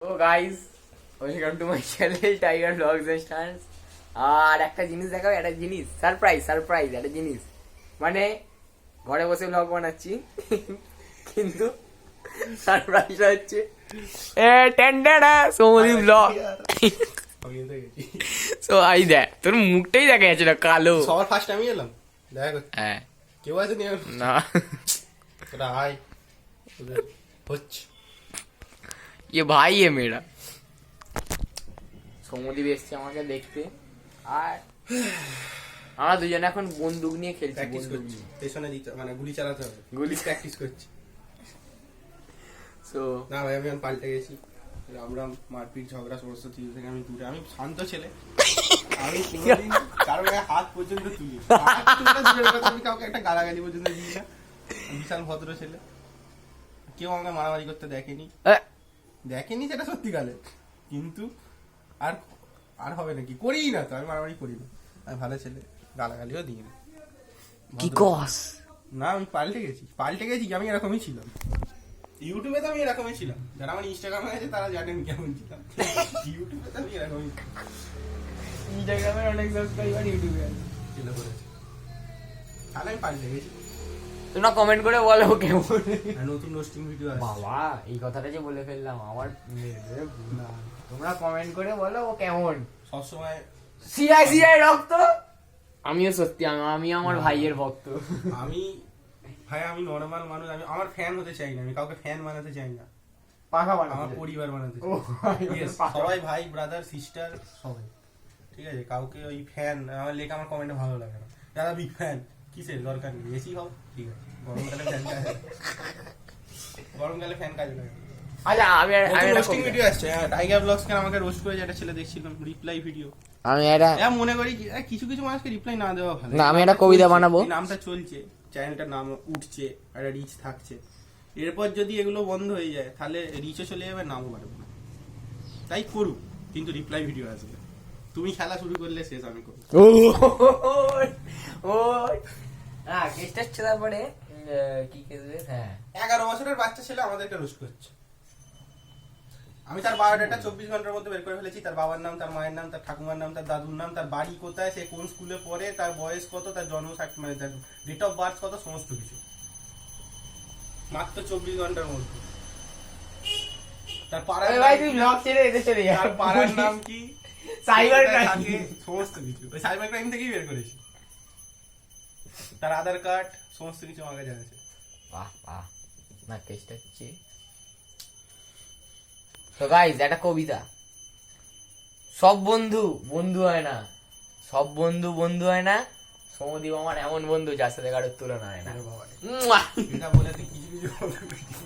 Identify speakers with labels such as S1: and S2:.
S1: তো guys, welcome to my channel tiger blogs and stunts. আর একটা জিনিস দেখাবো, একটা জিনিস সারপ্রাইজ একটা জিনিস, মানে ঘরে বসে ব্লগ বানাচ্ছি কিন্তু সারপ্রাইজ হচ্ছে সৌমদীপ ব্লগ। সো আই দেখ, তোর মুখটাই দেখা যাচ্ছে না, কালো।
S2: সবার ফার্স্ট আমি এলাম, দেখা করতে।
S1: হ্যাঁ,
S2: কেউ আছে নি
S1: না
S2: ওটা আয় ওদের হচ্ছে।
S1: ये भाई है मेरा। সৌমদীপ এসছে আমাকে দেখতে, আর আমরা দুজনে এখন বন্দুক নিয়ে খেলছি।
S2: প্র্যাকটিস
S1: বন্দুক
S2: করছি,
S1: নিয়ে
S2: পেছনে দিতে মানে গুলি চালাতে হবে,
S1: গুলি
S2: প্র্যাকটিস করছি।
S1: সো
S2: না ভাই, আমি এখন পাল্টে গেছি। রামরাম মারপিট ঝগড়া সমস্ত কিছু থেকে আমি দূরে। আমি শান্ত ছেলে, আমি কোনোদিন কারো গায়ে হাত পর্যন্ত তুলি হাত তুলে দূরের কথা, আমি কাউকে একটা গালাগালি পর্যন্ত দিই না। আমি বিশাল ভদ্র ছেলে, কেউ আমাকে মারামারি করতে দেখেনি সেটা সত্যিকালে, কিন্তু আর আর হবে নাকি, করি না তো, আমি মারামারি করি না। আমি ভালো ছেলে, গালাগালিও দিই না।
S1: কি কস?
S2: না, আমি পাল্টে গেছি কি, আমি এরকমই ছিলাম। ইউটিউবে তো আমি এরকমই ছিলাম, যারা আমার ইনস্টাগ্রামে আছে তারা জানেন কেমন ছিলাম। ইউটিউবে তো আমি এরকমই
S1: ইনস্টাগ্রামে অনেক সাবস্ক্রাইবার, ইউটিউবে আছে।
S2: ছিল করেছি, তাহলে আমি পাল্টে গেছি।
S1: তোমরা কমেন্ট করে বলো কেমন।
S2: আর নতুন রোস্টিং ভিডিও আছে।
S1: বাবা, এই কথাটা যে বলে ফেললাম, আমার তোমরা কমেন্ট করে বলো ও কেমন।
S2: সবসময়
S1: সিআই রক্ত। আমিও সত্যি, আমি আমার ভাইয়ের ভক্ত।
S2: আমি আমি নরমাল মানুষ, আমি আমার ফ্যান হতে চাই না, আমি কাউকে ফ্যান বানাতে চাই না,
S1: পাখা
S2: আমার
S1: বানাবো।
S2: পরিবার বানাতে
S1: ও,
S2: চাই। Yes, সবাই ভাই, ব্রাদার, সিস্টার সবাই, ঠিক আছে। কাউকে ওই ফ্যান আমার লেখা আমার কমেন্টে ভালো লাগে না। যারা বিগ ফ্যান, কিসের দরকার নেই, এসি হও, ঠিক আছে। গরমকালে ফ্যান কাজে লাগে।
S1: আচ্ছা, আমি
S2: রোস্টিং ভিডিও আসছে, টাইগার ব্লগস কে আমাকে রোস্ট করে যেটা ছেলে দেখছিলাম, রিপ্লাই ভিডিও।
S1: এটা
S2: মনে করি কিছু কিছু মানুষকে রিপ্লাই না দেওয়া ভালো।
S1: না, আমি একটা কবিতা বানাবো।
S2: নামটা চলছে, চ্যানেলটার নাম উঠছে, একটা রিচ থাকছে। এরপর যদি এগুলো বন্ধ হয়ে যায়, তাহলে রিচও চলে যাবে, নামও বাড়বে না। তাই করুক, কিন্তু রিপ্লাই ভিডিও আসবে। তুমি খেলা শুরু করলে শেষ আমি করবো।
S1: কেসটা হচ্ছে, তারপরে কি কেসবে? হ্যাঁ,
S2: 11 বছরের বাচ্চা ছেলে আমাদেরকে রোস্ট করছে। আমি তার বায়োডাটা 24 ঘন্টার মধ্যে বের করে ফেলেছি। তার বাবার নাম, তার মায়ের নাম, তার ঠাকুমার নাম, তার দাদুর নাম, তার বাড়ি কোথায়, সে কোন স্কুলে পড়ে, তার বয়স কত, তার জন্ম মানে তার ডেট অফ বার্থ কত, সমস্ত কিছু মাত্র 24 ঘন্টার মধ্যে। তার পাড়ার
S1: ভাই তুই ব্লগ ছেড়ে এতে চলে যা।
S2: তার পাড়ার নাম কি,
S1: সাইবার
S2: কোথায়
S1: ক্রাইম,
S2: থাকে, সমস্ত কিছু ওই সাইবার ক্রাইম থেকেই বের করেছি। তার আধার কার্ড, সমস্ত কিছু আমার কাছে আছে।
S1: বাহ বাহ, না কেসটা হচ্ছে। তো গাইস, একটা কবিতা। সব বন্ধু বন্ধু হয় না, সব বন্ধু হয় না। সৌমদীপ আমার এমন বন্ধু যার সাথে কারোর তুলনা হয় না।
S2: এটা বলে তুই কিছু কিছু